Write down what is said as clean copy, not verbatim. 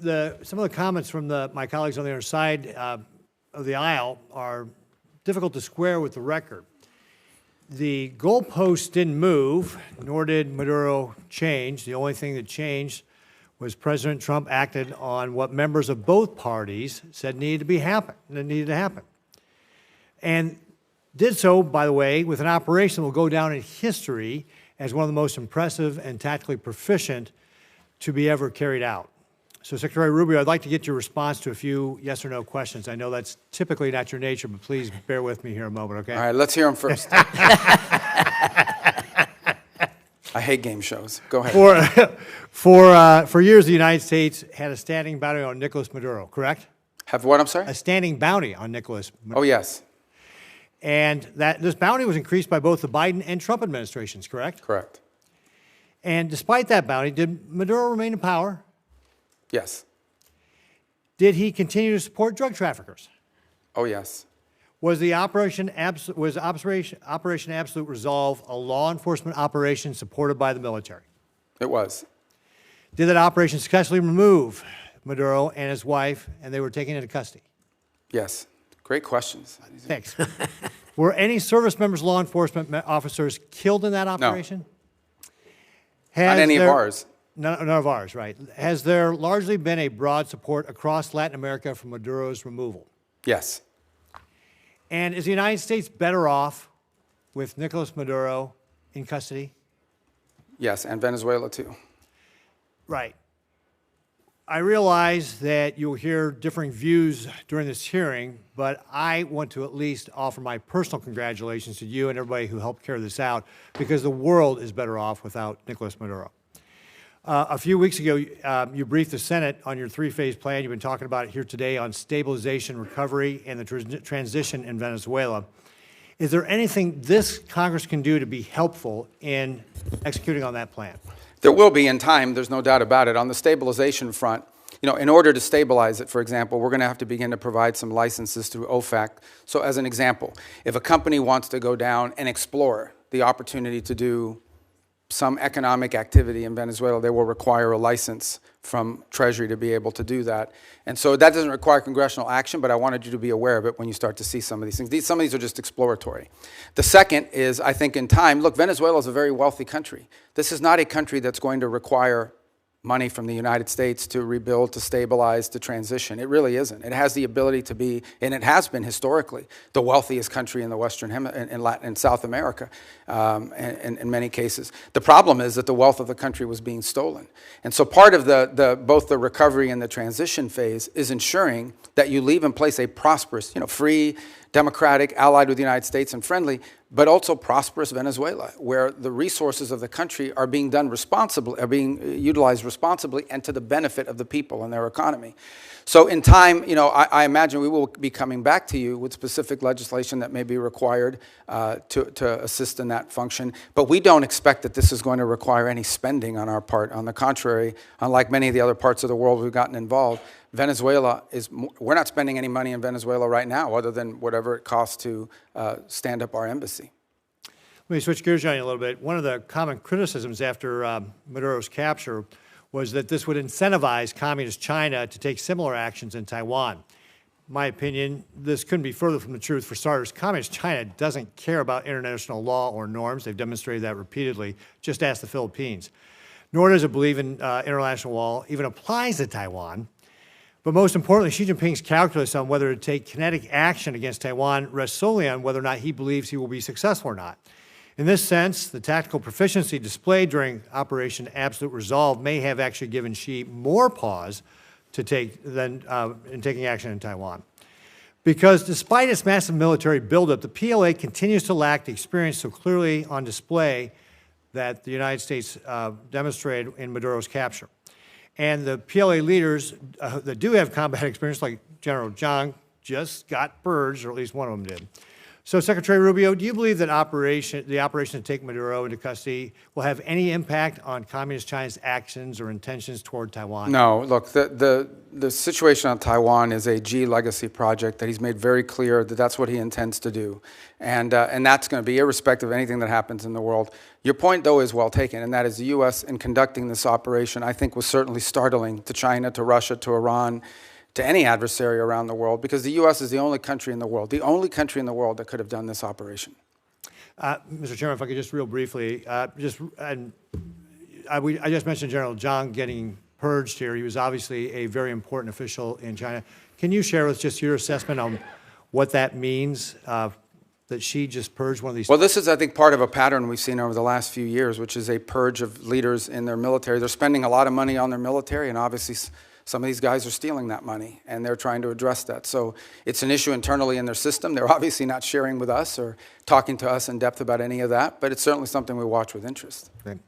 some of the comments from my colleagues on the other side of the aisle are difficult to square with the record. The goalposts didn't move, nor did Maduro change. The only thing that changed was President Trump acted on what members of both parties said needed to happen. And did so, by the way, with an operation that will go down in history as one of the most impressive and tactically proficient to be ever carried out. So, Secretary Rubio, I'd like to get your response to a few yes or no questions. I know that's typically not your nature, but please bear with me here a moment, okay? All right, let's hear them first. I hate game shows. Go ahead. For years, the United States had a standing bounty on Nicolas Maduro, correct? Have what, I'm sorry? A standing bounty on Nicolas Maduro. Oh, yes. And this bounty was increased by both the Biden and Trump administrations, correct? Correct. And despite that bounty, did Maduro remain in power? Yes. Did he continue to support drug traffickers? Oh, yes. Was Operation Absolute Resolve a law enforcement operation supported by the military? It was. Did that operation successfully remove Maduro and his wife, and they were taken into custody? Yes. Great questions. Thanks. Were any service members, law enforcement officers killed in that operation? No. Not any of ours. None of ours, right. Has there largely been a broad support across Latin America for Maduro's removal? Yes. And is the United States better off with Nicolas Maduro in custody? Yes, and Venezuela too. Right. I realize that you'll hear differing views during this hearing, but I want to at least offer my personal congratulations to you and everybody who helped carry this out, because the world is better off without Nicolas Maduro. A few weeks ago, you briefed the Senate on your three-phase plan. You've been talking about it here today on stabilization, recovery, and the transition in Venezuela. Is there anything this Congress can do to be helpful in executing on that plan? There will be in time, there's no doubt about it. On the stabilization front, in order to stabilize it, for example, we're going to have to begin to provide some licenses through OFAC. So as an example, if a company wants to go down and explore the opportunity to do some economic activity in Venezuela, they will require a license from Treasury to be able to do that. And so that doesn't require congressional action, but I wanted you to be aware of it when you start to see some of these things. Some of these are just exploratory. The second is, I think in time, look, Venezuela is a very wealthy country. This is not a country that's going to require money from the United States to rebuild, to stabilize, to transition. It really isn't. It has the ability to be, and it has been historically, the wealthiest country in the Western in Latin and South America, in many cases. The problem is that the wealth of the country was being stolen. And so part of both the recovery and the transition phase is ensuring that you leave in place a prosperous, free, democratic, allied with the United States and friendly, but also prosperous Venezuela, where the resources of the country are being utilized responsibly and to the benefit of the people and their economy. So in time, I imagine we will be coming back to you with specific legislation that may be required to assist in that function. But we don't expect that this is going to require any spending on our part. On the contrary, unlike many of the other parts of the world we've gotten involved, Venezuela we're not spending any money in Venezuela right now other than whatever it costs to stand up our embassy. Let me switch gears on you a little bit. One of the common criticisms after Maduro's capture was that this would incentivize Communist China to take similar actions in Taiwan. In my opinion, this couldn't be further from the truth. For starters, Communist China doesn't care about international law or norms. They've demonstrated that repeatedly. Just ask the Philippines. Nor does it believe in international law, even applies to Taiwan. But most importantly, Xi Jinping's calculus on whether to take kinetic action against Taiwan rests solely on whether or not he believes he will be successful or not. In this sense, the tactical proficiency displayed during Operation Absolute Resolve may have actually given Xi more pause to take than in taking action in Taiwan. Because despite its massive military buildup, the PLA continues to lack the experience so clearly on display that the United States demonstrated in Maduro's capture. And the PLA leaders that do have combat experience, like General Zhang, just got purged, or at least one of them did. So, Secretary Rubio, do you believe that the operation to take Maduro into custody will have any impact on Communist China's actions or intentions toward Taiwan? No. Look, the situation on Taiwan is a G legacy project that he's made very clear that that's what he intends to do. And that's going to be irrespective of anything that happens in the world. Your point, though, is well taken, and that is the U.S. in conducting this operation, I think, was certainly startling to China, to Russia, to Iran, to any adversary around the world, because the U.S. is the only country in the world that could have done this operation. Mr. Chairman, if I could just real briefly, I just mentioned General Zhang getting purged here. He was obviously a very important official in China. Can you share with us just your assessment on what that means, that she just purged one of these? Well, this is, I think, part of a pattern we've seen over the last few years, which is a purge of leaders in their military. They're spending a lot of money on their military, and obviously some of these guys are stealing that money, and they're trying to address that. So it's an issue internally in their system. They're obviously not sharing with us or talking to us in depth about any of that, but it's certainly something we watch with interest. Okay.